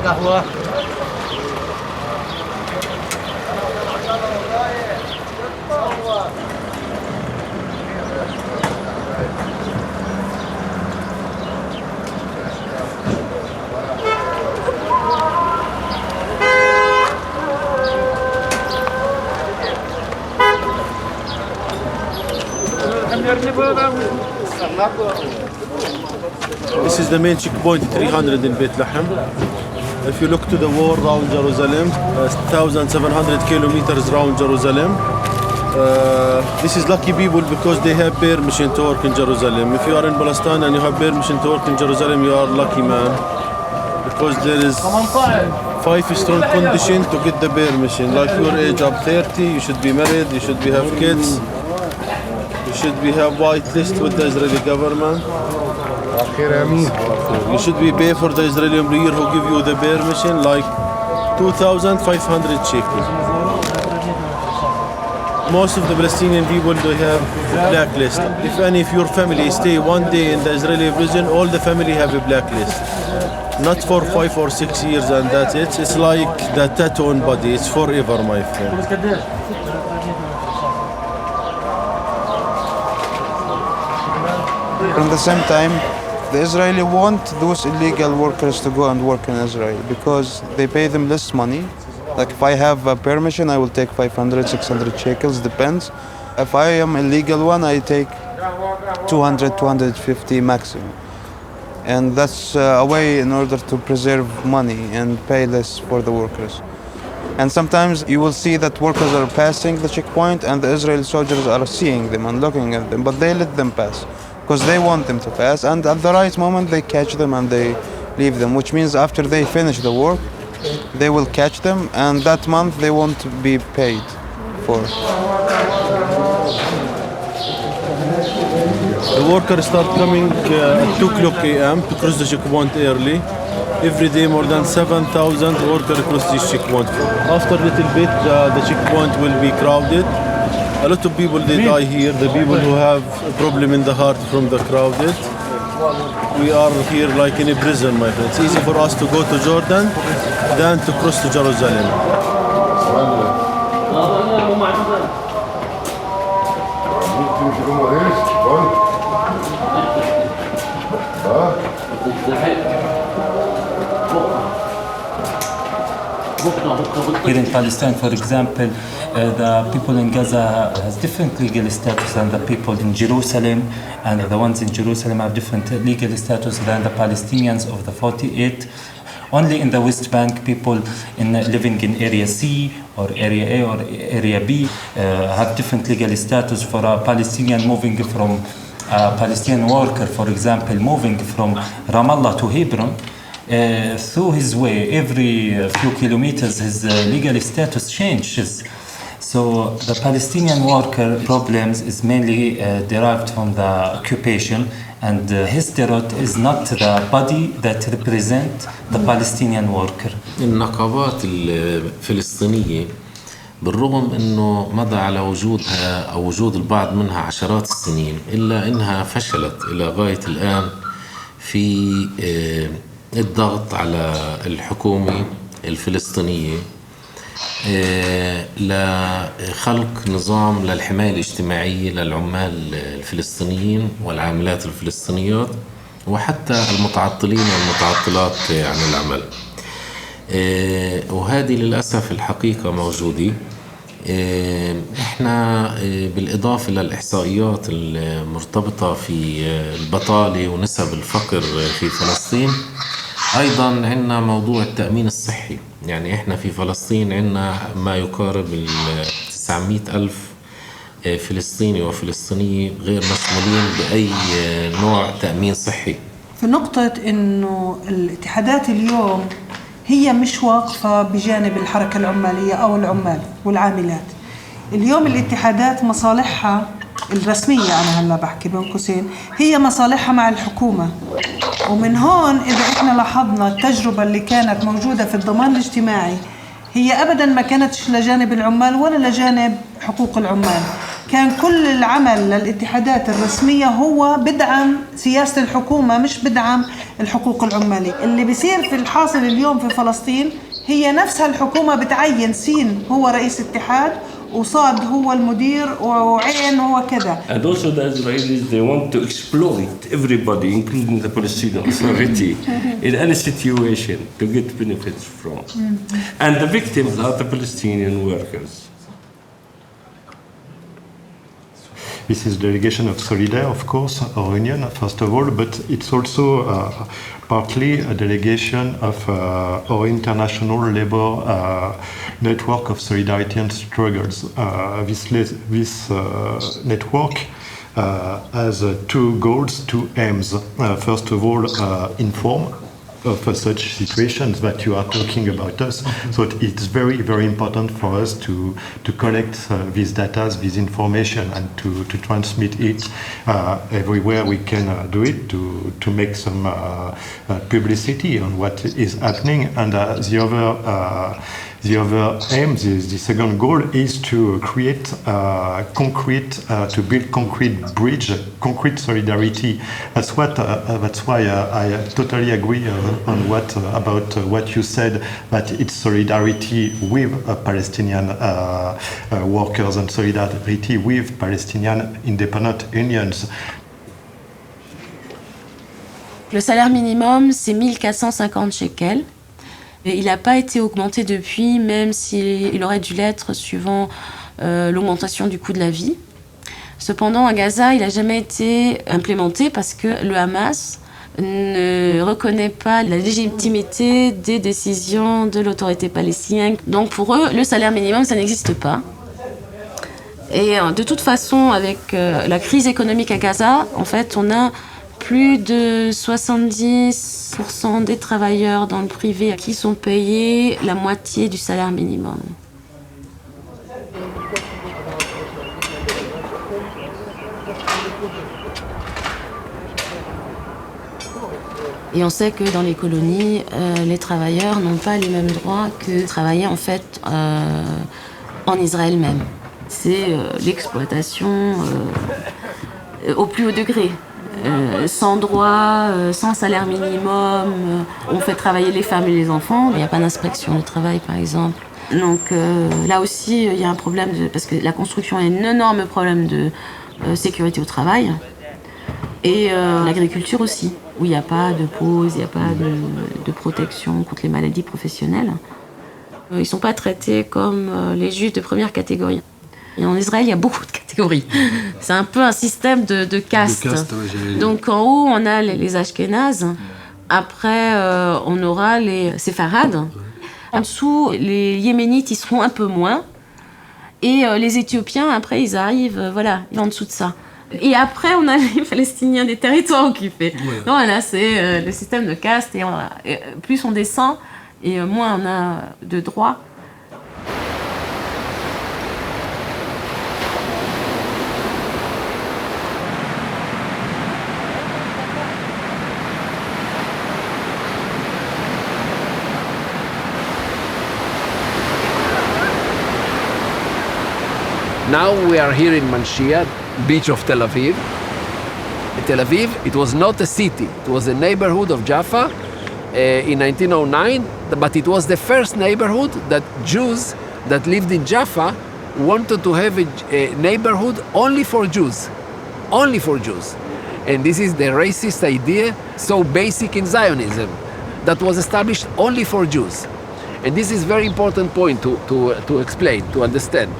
قهوة. This is the main checkpoint 300 in Bethlehem. If you look to the wall around Jerusalem, 1,700 kilometers around Jerusalem. This is lucky people because they have permission to work in Jerusalem. If you are in Palestine and you have permission to work in Jerusalem, you are lucky man. Because there is 5 strong conditions to get the permission. Like your age up 30, you should be married, you should have kids. Should we have white list with the Israeli government? You should be pay for the Israeli employer who give you the permission like 2,500 shekels. Most of the Palestinian people they have blacklist. If any of your family stay one day in the Israeli prison, all the family have a blacklist. Not for 5 or 6 years and that's it. It's like the tattoo on body. It's forever, my friend. At the same time, the Israeli want those illegal workers to go and work in Israel because they pay them less money. Like if I have a permission, I will take 500, 600 shekels, depends. If I am a legal one, I take 200, 250 maximum. And that's a way in order to preserve money and pay less for the workers. And sometimes you will see that workers are passing the checkpoint and the Israeli soldiers are seeing them and looking at them, but they let them pass because they want them to pass, and at the right moment they catch them and they leave them, which means after they finish the work, they will catch them and that month they won't be paid for. The workers start coming at 2 o'clock a.m. to cross the checkpoint early. Every day more than 7,000 workers cross this checkpoint. After a little bit the checkpoint will be crowded. A lot of people they die here, the people who have a problem in the heart from the crowded. We are here like in a prison, my friend. It's easy for us to go to Jordan than to cross to Jerusalem. Here in Palestine, for example, the people in Gaza has different legal status than the people in Jerusalem, and the ones in Jerusalem have different legal status than the Palestinians of the 48. Only in the West Bank, people living in Area C or Area A or Area B have different legal status. For a Palestinian moving from a Palestinian worker, for example, moving from Ramallah to Hebron, through his way, every few kilometers, his legal status changes. So the Palestinian worker problems is mainly derived from the occupation, and his throat is not the body that represent the Palestinian worker. النقابات الفلسطينية بالرغم انه مضى على وجودها او وجود البعض منها عشرات السنين، الا انها فشلت الى غاية الان في الضغط على الحكومة الفلسطينية لخلق نظام للحماية الاجتماعية للعمال الفلسطينيين والعاملات الفلسطينيات وحتى المتعطلين والمتعطلات عن العمل. وهذه للأسف الحقيقة موجودة. احنا بالإضافة للإحصائيات المرتبطة في البطالة ونسب الفقر في فلسطين، أيضا عندنا موضوع التأمين الصحي. يعني إحنا في فلسطين عندنا ما يقارب 900,000 فلسطيني وفلسطينية غير مسؤولين بأي نوع تأمين صحي. في نقطة إنه الاتحادات اليوم هي مش واقفة بجانب الحركة العمالية أو العمال والعاملات. اليوم الاتحادات مصالحها الرسمية، أنا هلا بحكي بين قوسين، هي مصالحها مع الحكومة. ومن هون إذا إحنا لاحظنا التجربة اللي كانت موجودة في الضمان الاجتماعي هي أبداً ما كانتش لجانب العمال ولا لجانب حقوق العمال. كان كل العمل للاتحادات الرسمية هو بدعم سياسة الحكومة مش بدعم الحقوق العمالية. اللي بيصير في الحاصل اليوم في فلسطين هي نفسها الحكومة بتعين سين هو رئيس اتحاد وصاد هو المدير وعين هو كذا. And also the Israelis, they want to exploit everybody, including the Palestinian Authority, in any situation to get benefits from. And the victims are the Palestinian workers. This is delegation of Solidaires, of course, our union, first of all, but it's also partly a delegation of our international labor network of solidarity and struggles. This network has two goals, two aims. First of all, inform of such situations that you are talking about us. So it's very, very important for us to collect these data, this information, and to transmit it everywhere we can do it, to make some publicity on what is happening. And the other aim, the second goal, is to create to build concrete bridge, concrete solidarity. That's why I totally agree on about what you said, that it's solidarity with Palestinian workers and solidarity with Palestinian independent unions. Le salaire minimum, c'est 1450 shekels. Et il n'a pas été augmenté depuis, même s'il aurait dû l'être suivant l'augmentation du coût de la vie. Cependant, à Gaza, il n'a jamais été implémenté parce que le Hamas ne reconnaît pas la légitimité des décisions de l'autorité palestinienne. Donc pour eux, le salaire minimum, ça n'existe pas. Et de toute façon, avec la crise économique à Gaza, en fait, on a plus de 70% des travailleurs dans le privé qui sont payés la moitié du salaire minimum. Et on sait que dans les colonies, les travailleurs n'ont pas les mêmes droits que travailler en fait en Israël même. C'est l'exploitation au plus haut degré. Sans droit, sans salaire minimum, on fait travailler les femmes et les enfants. Il n'y a pas d'inspection du travail, par exemple. Donc là aussi, il y a un problème, parce que la construction a un énorme problème de sécurité au travail. Et l'agriculture aussi, où il n'y a pas de pause, il n'y a pas de protection contre les maladies professionnelles. Ils ne sont pas traités comme les juifs de première catégorie. Et en Israël, il y a beaucoup de catégories. C'est un peu un système de caste. Donc en haut, on a les Ashkénazes. Après, on aura les Séfarades. En dessous, les Yéménites, ils seront un peu moins. Et les Éthiopiens, après, ils arrivent, en dessous de ça. Et après, on a les Palestiniens des territoires occupés. Ouais. Donc là, c'est le système de caste. Et plus on descend, et moins on a de droits. Now we are here in Manshia, beach of Tel Aviv. Tel Aviv, it was not a city, it was a neighborhood of Jaffa in 1909, but it was the first neighborhood that Jews that lived in Jaffa wanted to have a neighborhood only for Jews. Only for Jews. And this is the racist idea, so basic in Zionism, that was established only for Jews. And this is a very important point to explain, to understand.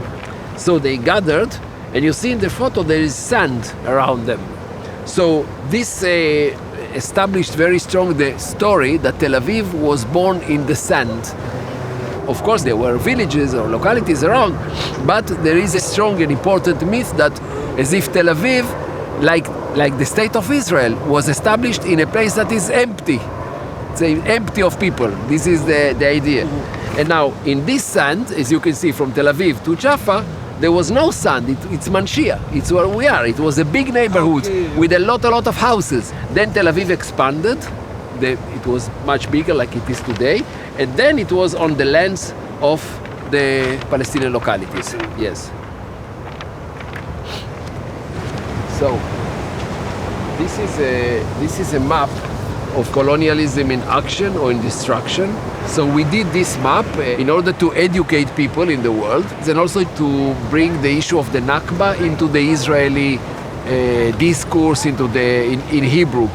So they gathered, and you see in the photo there is sand around them. So this established very strong the story that Tel Aviv was born in the sand. Of course, there were villages or localities around, but there is a strong and important myth that as if Tel Aviv, like the state of Israel, was established in a place that is empty. It's empty of people. This is the idea. And now, in this sand, as you can see from Tel Aviv to Jaffa, there was no sand. It's Manshia. It's where we are. It was a big neighborhood with a lot of houses. Then Tel Aviv expanded. It was much bigger like it is today. And then it was on the lands of the Palestinian localities. Yes. So this is a map of colonialism in action or in destruction. So we did this map in order to educate people in the world, and also to bring the issue of the Nakba into the Israeli discourse, in Hebrew.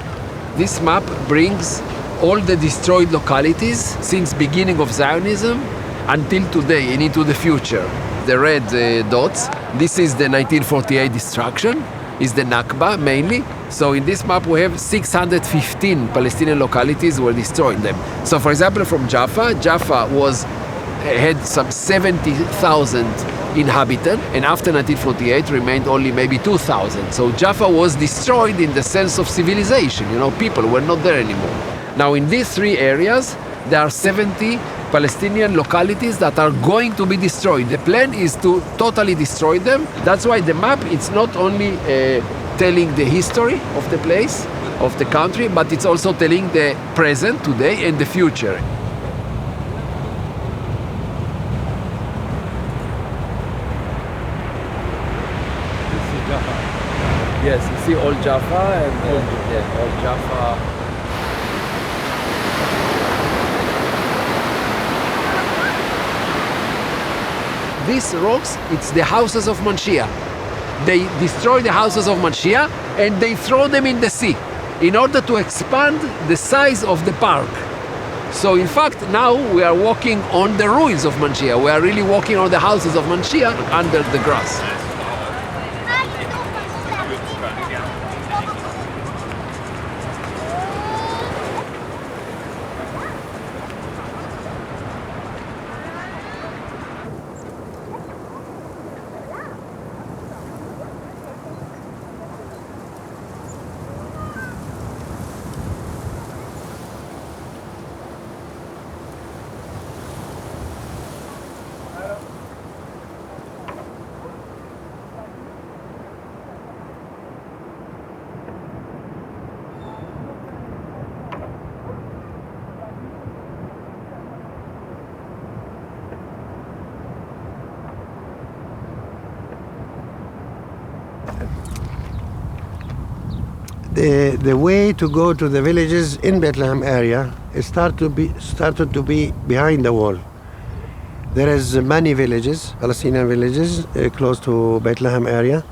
This map brings all the destroyed localities since beginning of Zionism until today and into the future. The red dots, this is the 1948 destruction, is the Nakba mainly. So in this map we have 615 Palestinian localities were destroyed them. So for example from Jaffa had some 70,000 inhabitants, and after 1948 remained only maybe 2,000. So Jaffa was destroyed in the sense of civilization, people were not there anymore. Now in these three areas there are 70 Palestinian localities that are going to be destroyed. The plan is to totally destroy them. That's why the map, it's not only telling the history of the place, of the country, but it's also telling the present, today, and the future. This is Jaffa. Yes, you see all Jaffa and all Jaffa. These rocks, it's the houses of Manshia. They destroy the houses of Manshia and they throw them in the sea in order to expand the size of the park. So in fact, now we are walking on the ruins of Manshia. We are really walking on the houses of Manshia under the grass. The way to go to the villages in Bethlehem area started to be behind the wall. There is many villages, Palestinian villages, close to Bethlehem area.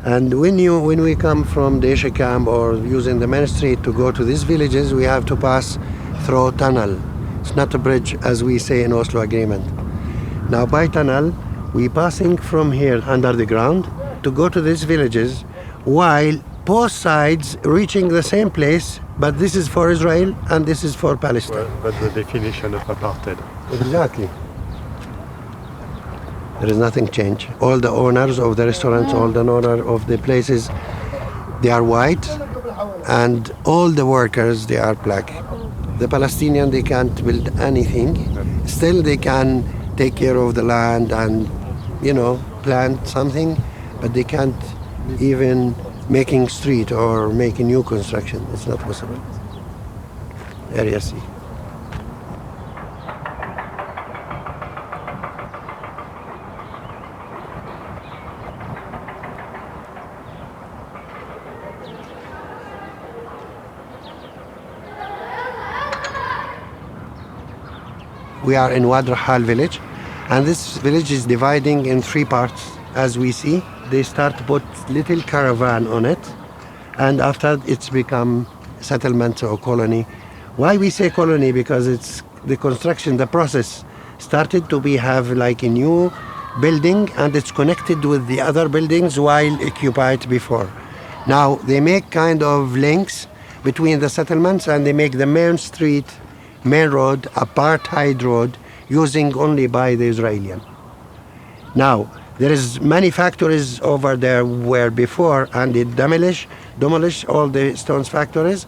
And when we come from the Isha camp or using the main street to go to these villages, we have to pass through a tunnel. It's not a bridge as we say in Oslo Agreement. Now by tunnel, we passing from here under the ground to go to these villages, while both sides reaching the same place, but this is for Israel and this is for Palestine. Well, that's the definition of apartheid. Exactly. There is nothing changed. All the owners of the restaurants, all the owners of the places, they are white, and all the workers, they are black. The Palestinians, they can't build anything. Still, they can take care of the land and, plant something, but they can't even making street or making new construction. It's not possible. Area C. We are in Wadi Fukin village, and this village is dividing in three parts. As we see, they start to put little caravan on it, and after it's become settlement or colony. Why we say colony? Because it's the construction, the process started to have like a new building, and it's connected with the other buildings while occupied before. Now they make kind of links between the settlements, and they make the main street, main road, apartheid road, using only by the Israeli. Now there is many factories over there where before, and they demolish all the stones factories,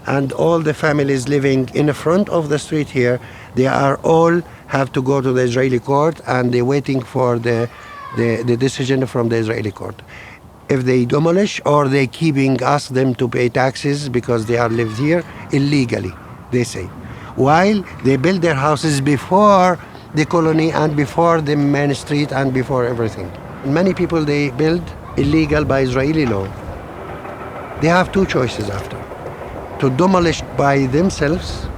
and all the families living in the front of the street here, they are all have to go to the Israeli court, and they're waiting for the the decision from the Israeli court. If they demolish or they ask them to pay taxes because they are lived here illegally, they say. While they build their houses before the colony and before the main street and before everything. Many people, they build illegal by Israeli law. They have two choices after. To demolish by themselves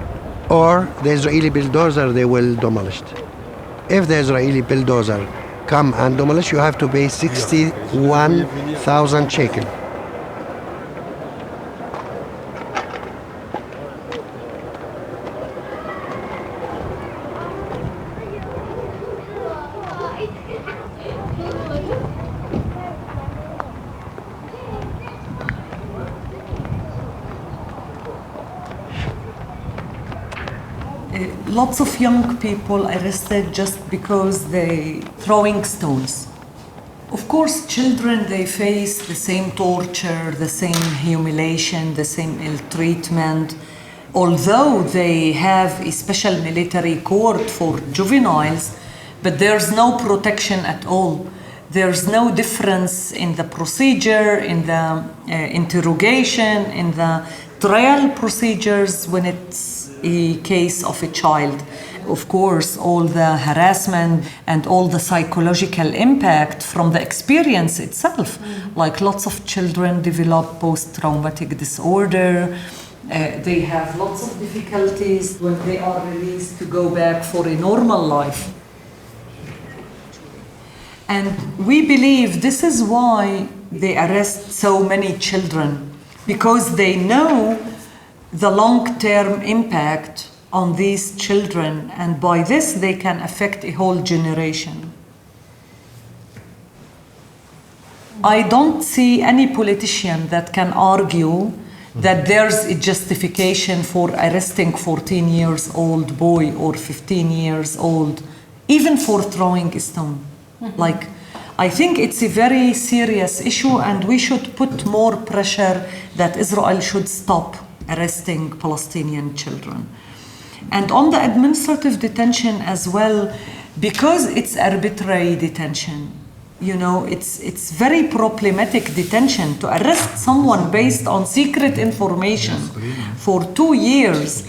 or the Israeli bulldozer, they will demolish it. If the Israeli bulldozer come and demolish, you have to pay 61,000 shekel. Lots of young people arrested just because they throwing stones. Of course, children, they face the same torture, the same humiliation, the same ill treatment. Although they have a special military court for juveniles, but there's no protection at all. There's no difference in the procedure, in the interrogation, in the trial procedures when it's a case of a child. Of course, all the harassment and all the psychological impact from the experience itself. Like lots of children develop post-traumatic disorder. They have lots of difficulties when they are released to go back for a normal life. And we believe this is why they arrest so many children, because they know the long-term impact on these children, and by this they can affect a whole generation. I don't see any politician that can argue that there's a justification for arresting 14 years old boy or 15 years old, even for throwing a stone. Like, I think it's a very serious issue, and we should put more pressure that Israel should stop arresting Palestinian children. And on the administrative detention as well, because it's arbitrary detention, you know, it's very problematic detention to arrest someone based on secret information for 2 years,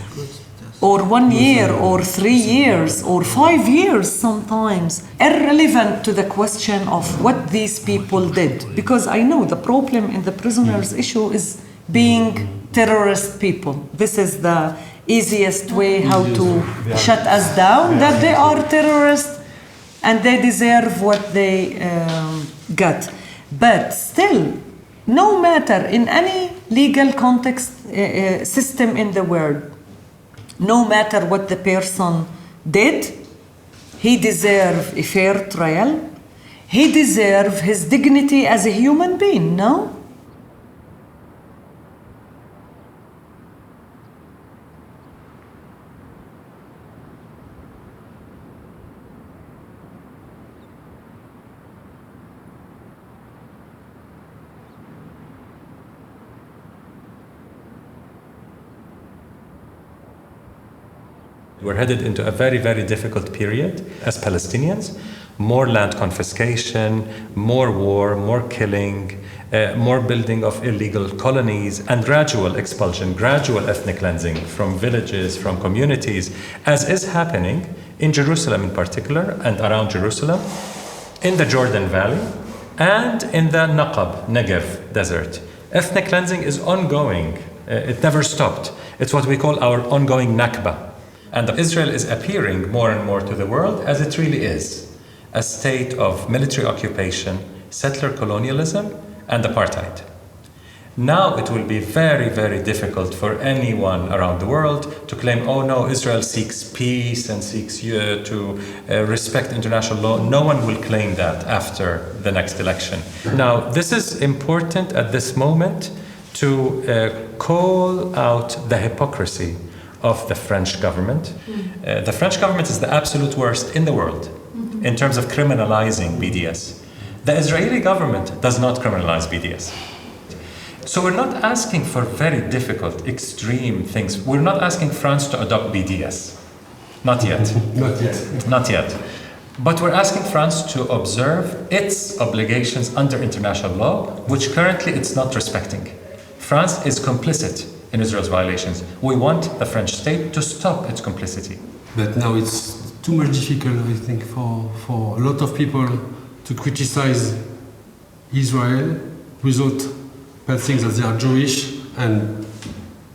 or 1 year, or 3 years, or 5 years sometimes, irrelevant to the question of what these people did. Because I know the problem in the prisoners issue is being terrorist people. This is the easiest way how to shut us down, that they are terrorists and they deserve what they got. But still, no matter in any legal context system in the world, no matter what the person did, he deserves a fair trial. He deserves his dignity as a human being, no? We're headed into a very, very difficult period as Palestinians. More land confiscation, more war, more killing, more building of illegal colonies, and gradual expulsion, gradual ethnic cleansing from villages, from communities, as is happening in Jerusalem in particular, and around Jerusalem, in the Jordan Valley, and in the Negev desert. Ethnic cleansing is ongoing. It never stopped. It's what we call our ongoing Nakba. And Israel is appearing more and more to the world as it really is, a state of military occupation, settler colonialism, and apartheid. Now it will be very, very difficult for anyone around the world to claim, oh no, Israel seeks peace and seeks to respect international law. No one will claim that after the next election. Now, this is important at this moment to call out the hypocrisy of the French government. The French government is the absolute worst in the world in terms of criminalizing BDS. The Israeli government does not criminalize BDS. So we're not asking for very difficult, extreme things. We're not asking France to adopt BDS. Not yet. Not yet. Not yet. But we're asking France to observe its obligations under international law, which currently it's not respecting. France is complicit in Israel's violations. We want the French state to stop its complicity. But now it's too much difficult, I think, for a lot of people to criticize Israel without saying that they are Jewish and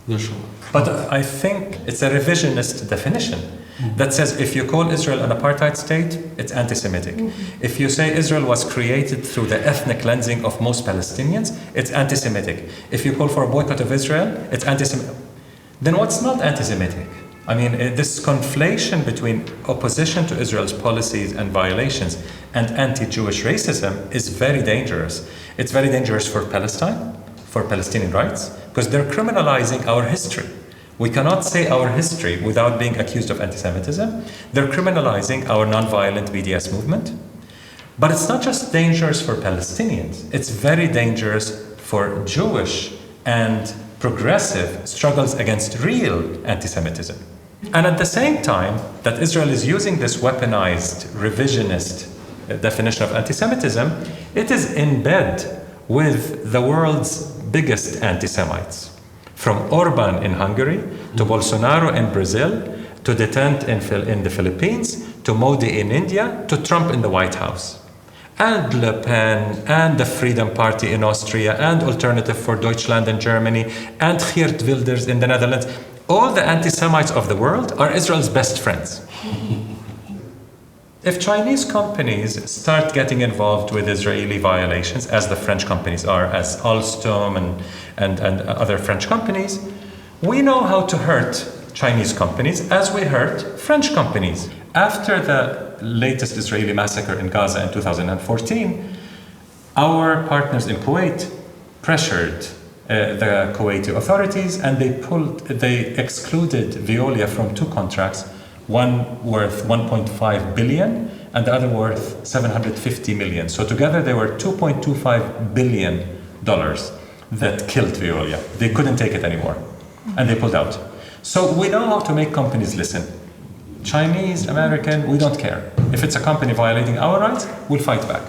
national. But I think it's a revisionist definition that says if you call Israel an apartheid state, it's anti-Semitic. If you say Israel was created through the ethnic cleansing of most Palestinians, it's anti-Semitic. If you call for a boycott of Israel, it's anti-Semitic. Then what's not anti-Semitic? I mean, this conflation between opposition to Israel's policies and violations and anti-Jewish racism is very dangerous. It's very dangerous for Palestine, for Palestinian rights, because they're criminalizing our history. We cannot say our history without being accused of anti-Semitism. They're criminalizing our non-violent BDS movement. But it's not just dangerous for Palestinians. It's very dangerous for Jewish and progressive struggles against real anti-Semitism. And at the same time that Israel is using this weaponized, revisionist definition of anti-Semitism, it is in bed with the world's biggest anti-Semites. From Orban in Hungary, to Bolsonaro in Brazil, to Detente in the Philippines, to Modi in India, to Trump in the White House. And Le Pen, and the Freedom Party in Austria, and Alternative for Deutschland in Germany, and Geert Wilders in the Netherlands. All the anti-Semites of the world are Israel's best friends. If Chinese companies start getting involved with Israeli violations, as the French companies are, as Alstom and other French companies, we know how to hurt Chinese companies as we hurt French companies. After the latest Israeli massacre in Gaza in 2014, our partners in Kuwait pressured the Kuwaiti authorities, and they excluded Veolia from two contracts, one worth 1.5 billion and the other worth 750 million. So together they were $2.25 billion that killed Veolia. They couldn't take it anymore and they pulled out. So we know how to make companies listen. Chinese, American, we don't care. If it's a company violating our rights, we'll fight back.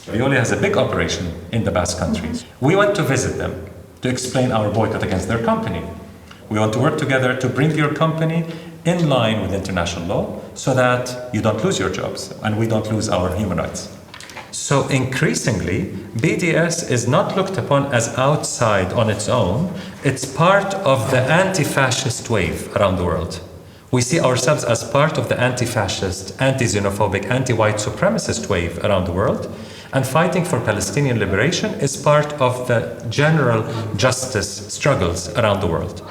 Veolia has a big operation in the Basque countries. We went to visit them to explain our boycott against their company. We want to work together to bring your company in line with international law so that you don't lose your jobs and we don't lose our human rights. So increasingly, BDS is not looked upon as outside on its own. It's part of the anti-fascist wave around the world. We see ourselves as part of the anti-fascist, anti-xenophobic, anti-white supremacist wave around the world. And fighting for Palestinian liberation is part of the general justice struggles around the world.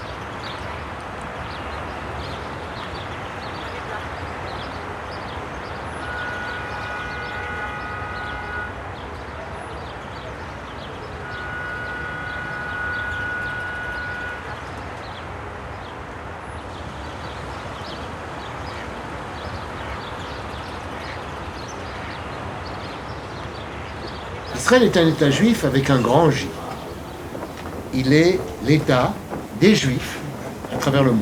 Israël est un État juif avec un grand J. Il est l'État des Juifs à travers le monde.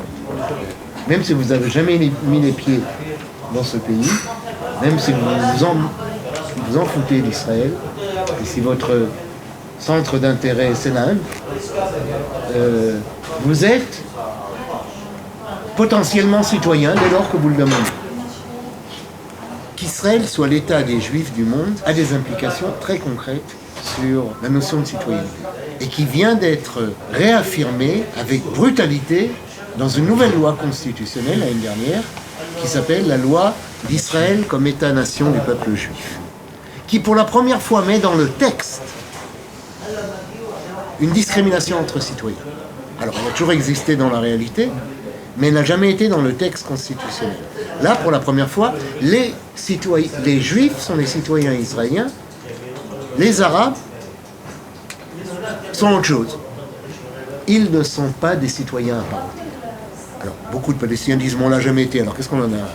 Même si vous n'avez jamais mis les pieds dans ce pays, même si vous en foutez d'Israël, et si votre centre d'intérêt c'est l'Inde, vous êtes potentiellement citoyen dès lors que vous le demandez. Qu'Israël soit l'État des Juifs du monde a des implications très concrètes sur la notion de citoyenneté et qui vient d'être réaffirmée avec brutalité dans une nouvelle loi constitutionnelle l'année dernière qui s'appelle la loi d'Israël comme État-nation du peuple juif, qui pour la première fois met dans le texte une discrimination entre citoyens. Alors elle a toujours existé dans la réalité, mais elle n'a jamais été dans le texte constitutionnel. Là, pour la première fois, les Juifs sont les citoyens israéliens, les Arabes sont autre chose. Ils ne sont pas des citoyens à part entière. Alors, beaucoup de Palestiniens disent, on l'a jamais été, alors qu'est-ce qu'on en a?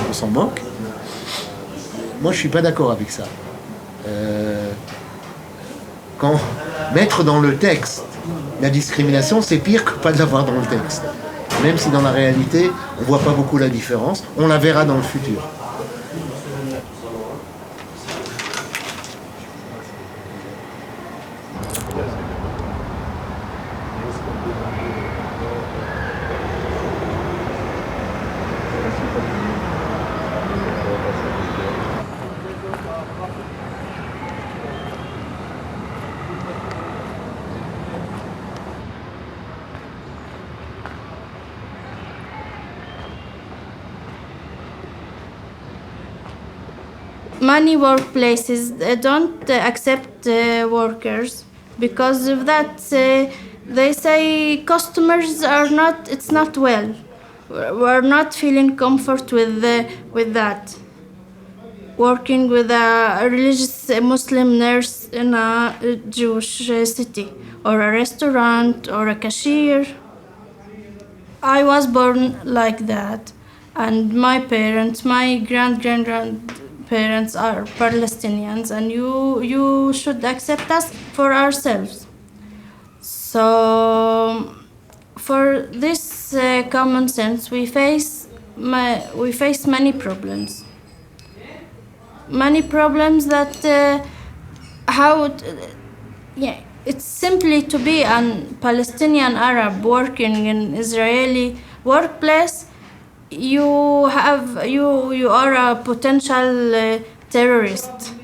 On s'en moque. Moi, je ne suis pas d'accord avec ça. Mettre dans le texte la discrimination, c'est pire que pas de l'avoir dans le texte. Même si dans la réalité, on ne voit pas beaucoup la différence, on la verra dans le futur. many workplaces don't accept workers because of that. They say customers are not. It's not well. We're not feeling comfort with that. Working with a religious Muslim nurse in a Jewish city, or a restaurant, or a cashier. I was born like that, and my parents, my grandparents are Palestinians, and you should accept us for ourselves. So, for this common sense, we face many problems. Many problems that it's simply to be a Palestinian Arab working in Israeli workplace. You are a potential terrorist.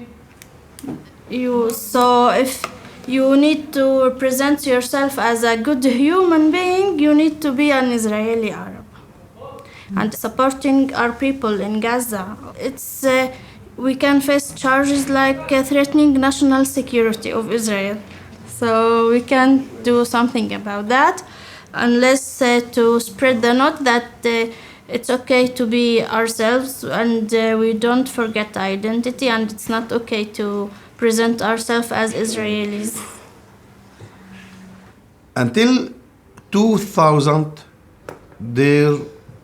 So if you need to present yourself as a good human being, you need to be an Israeli Arab. And supporting our people in Gaza, we can face charges like threatening national security of Israel. So we can't do something about that unless to spread the note that it's okay to be ourselves, and we don't forget identity, and it's not okay to present ourselves as Israelis. Until 2000, there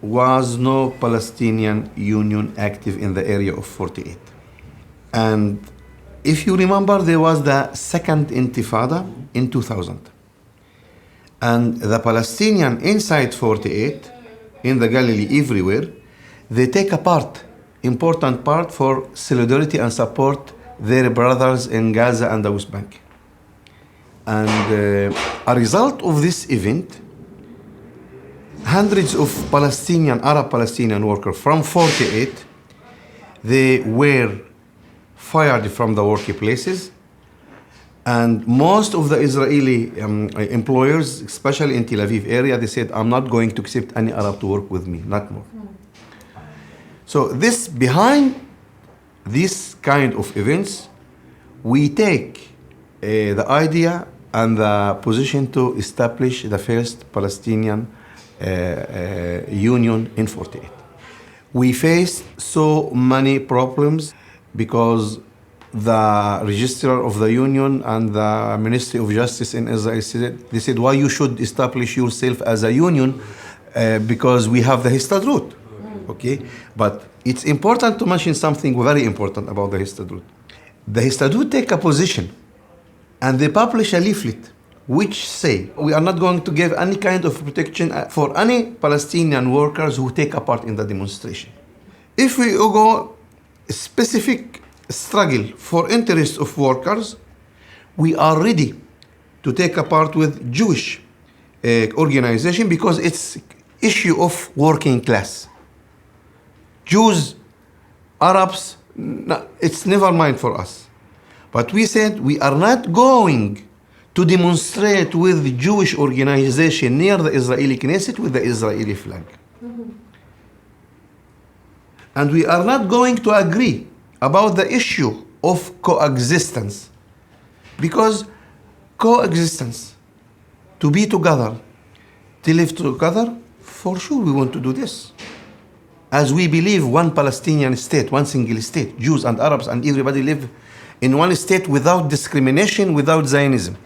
was no Palestinian Union active in the area of 48. And if you remember, there was the second Intifada in 2000. And the Palestinian inside 48, in the Galilee, everywhere, they take a important part for solidarity and support their brothers in Gaza and the West Bank. And a result of this event, hundreds of Arab Palestinian workers from 48, they were fired from the workplaces, and most of the Israeli employers, especially in Tel Aviv area, they said, I'm not going to accept any Arab to work with me, not more. So behind this kind of events, we take the idea and the position to establish the first Palestinian union in 48. We faced so many problems because the registrar of the union and the Ministry of Justice in Israel said, why you should establish yourself as a union because we have the Histadrut. Okay, but it's important to mention something very important about the Histadrut. The Histadrut take a position and they publish a leaflet which say we are not going to give any kind of protection for any Palestinian workers who take a part in the demonstration. If we go specific struggle for interests of workers, we are ready to take a part with Jewish organization because it's issue of working class. Jews, Arabs, it's never mind for us. But we said we are not going to demonstrate with the Jewish organization near the Israeli Knesset with the Israeli flag. Mm-hmm. And we are not going to agree about the issue of coexistence. Because coexistence, to be together, to live together, for sure we want to do this. As we believe one Palestinian state, one single state, Jews and Arabs and everybody live in one state without discrimination, without Zionism.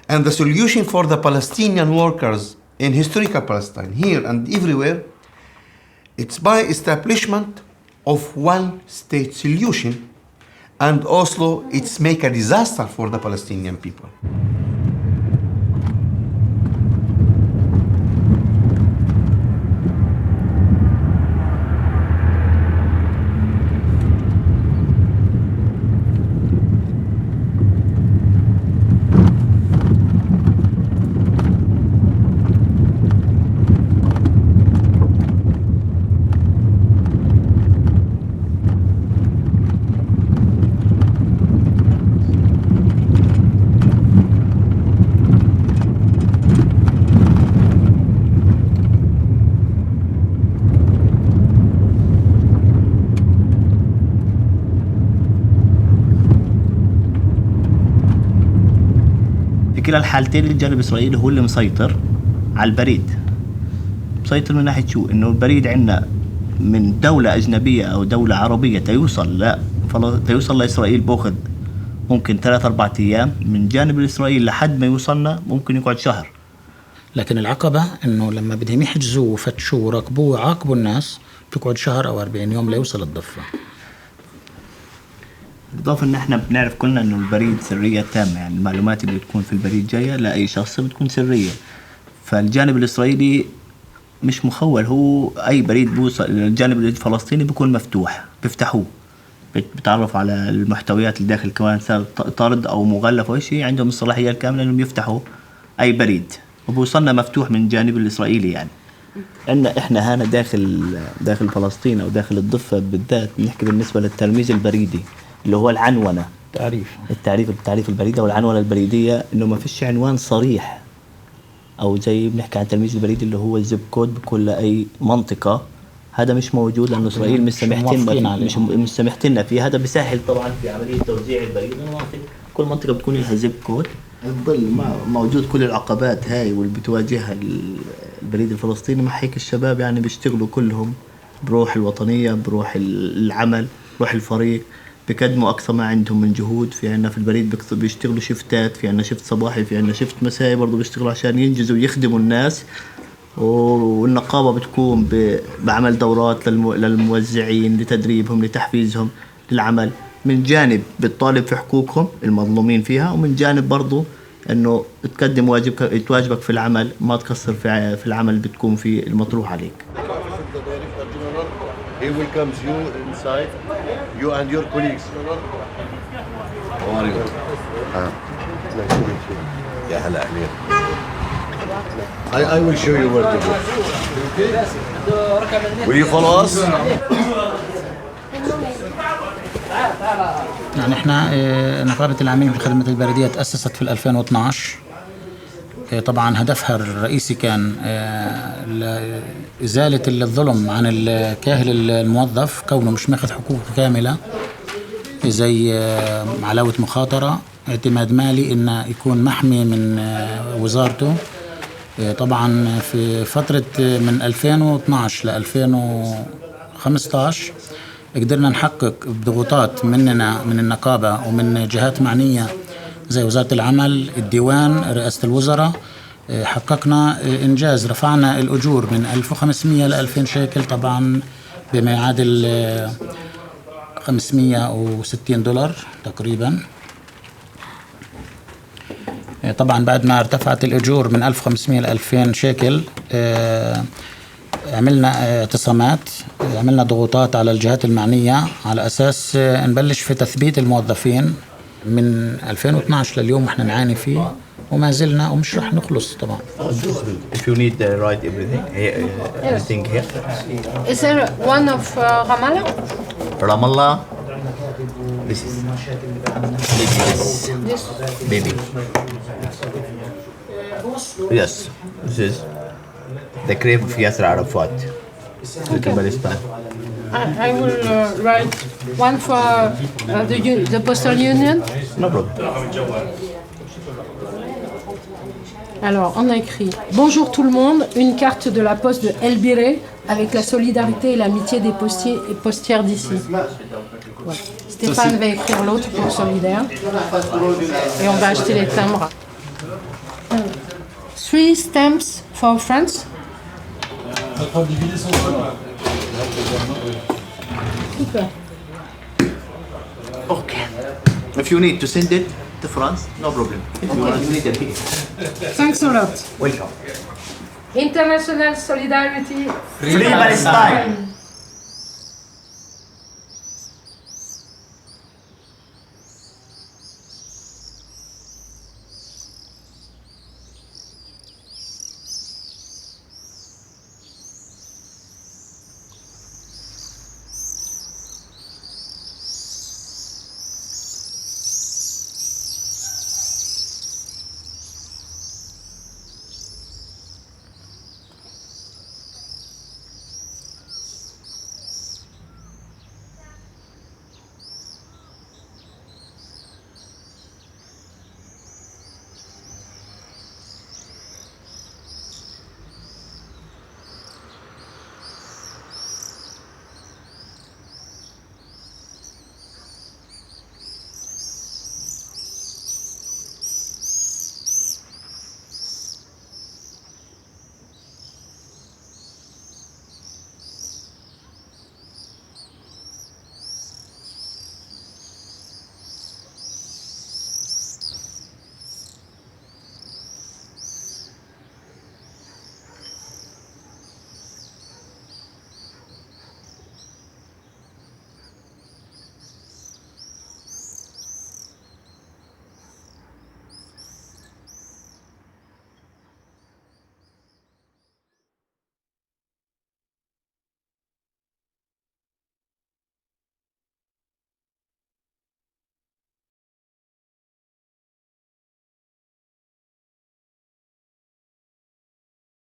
And the solution for the Palestinian workers in historical Palestine, here and everywhere, it's by establishment of one state solution, and Oslo, it's make a disaster for the Palestinian people. كلا الحالتين الجانب الإسرائيلي هو اللي مسيطر على البريد. مسيطر من ناحية شو؟ إنه البريد عندنا من دولة أجنبية أو دولة عربية تيوصل لإسرائيل بأخذ ممكن 3-4 أيام، من جانب الإسرائيلي لحد ما يوصلنا ممكن يقعد شهر. لكن العقبة إنه لما بدهم يحجزوه وفتشوه وراقبوه وعاقبوا الناس بتقعد شهر أو 40 يوم ليوصل الضفة. بالإضافة إن إحنا بنعرف كلنا إنه البريد سرية تامة، يعني المعلومات اللي بتكون في البريد جاية لأي شخص بتكون سرية. فالجانب الإسرائيلي مش مخول، هو أي بريد بوصل للجانب الفلسطيني بيكون مفتوح، بيفتحوه، بتعرف على المحتويات اللي داخل كمان طرد أو مغلف أو شيء، عندهم الصلاحية الكاملة إنهم يفتحوا أي بريد، وبوصلنا مفتوح من الجانب الإسرائيلي. يعني عندنا إحنا هنا داخل فلسطين أو داخل الضفة بالذات بنحكي بالنسبة للترميز البريدي اللي هو العنونة، التعريف البريدة والعنونة البريدية، إنه ما فيش عنوان صريح، أو زي بنحكي عن الترميز البريدي اللي هو الزب كود بكل أي منطقة. هذا مش موجود لأن إسرائيل مش سمحت لنا فيه. هذا بيسهل طبعا في عملية توزيع البريد، كل منطقة بتكون لها زب كود. بتضل موجود كل العقبات هاي واللي بتواجهها البريد الفلسطيني. مع هيك الشباب يعني بيشتغلوا كلهم بروح الوطنية، بروح العمل، بروح الفريق، بيقدموا أقصى ما عندهم من جهود. في عنا في البريد بيشتغلوا شفتات، في عنا شفت صباحي، في عنا شفت مسائي برضو بيشتغلوا عشان ينجزوا ويخدموا الناس. والنقابة بتقوم بعمل دورات للموزعين لتدريبهم لتحفيزهم للعمل. من جانب بتطالب في حقوقهم المظلومين فيها، ومن جانب برضو انه تقدم واجبك في العمل، ما تقصر في العمل بتكون فيه المطروح عليك. He welcomes you inside, you and your colleagues. How are you? Nice to meet you. يا هلا أمير. I will show you where to go. Will you follow us? يعني احنا نقابة العاملين في الخدمات البريدية تأسست في 2012. طبعا هدفها الرئيسي كان إزالة الظلم عن الكاهل الموظف، كونه مش ماخذ حقوقه كاملة زي علاوة مخاطرة، اعتماد مالي إنه يكون محمي من وزارته. طبعا في فترة من 2012 ل 2015 قدرنا نحقق بضغوطات مننا من النقابة ومن جهات معنية زي وزارة العمل، الديوان، رئاسة الوزراء. حققنا إنجاز، رفعنا الأجور من 1500 ل 2000 شيكل، طبعا بما يعادل $560 تقريبا. طبعا بعد ما ارتفعت الأجور من 1500 ل 2000 شيكل عملنا اعتصامات، عملنا ضغوطات على الجهات المعنية على أساس نبلش في تثبيت الموظفين. من 2012 لليوم احنا نعاني فيه وما زلنا ومش رح نخلص طبعا. If you need to write everything here. Is there one of Ramallah? Ramallah. This is This. baby. Yes, this is the grave of Yasser Arafat. Palestine. I will write one for the postal union. No problem. Alors, on a écrit « Bonjour tout le monde, une carte de la poste de El Biré avec la solidarité et l'amitié des postiers et postières d'ici. » Voilà. Stéphane va écrire l'autre pour Solidaires et on va acheter les timbres. 3 stamps for France. Super. Okay. If you need to send it to France, no problem. If you want to need it here. Thanks a lot. Welcome. International Solidarity. Free Palestine.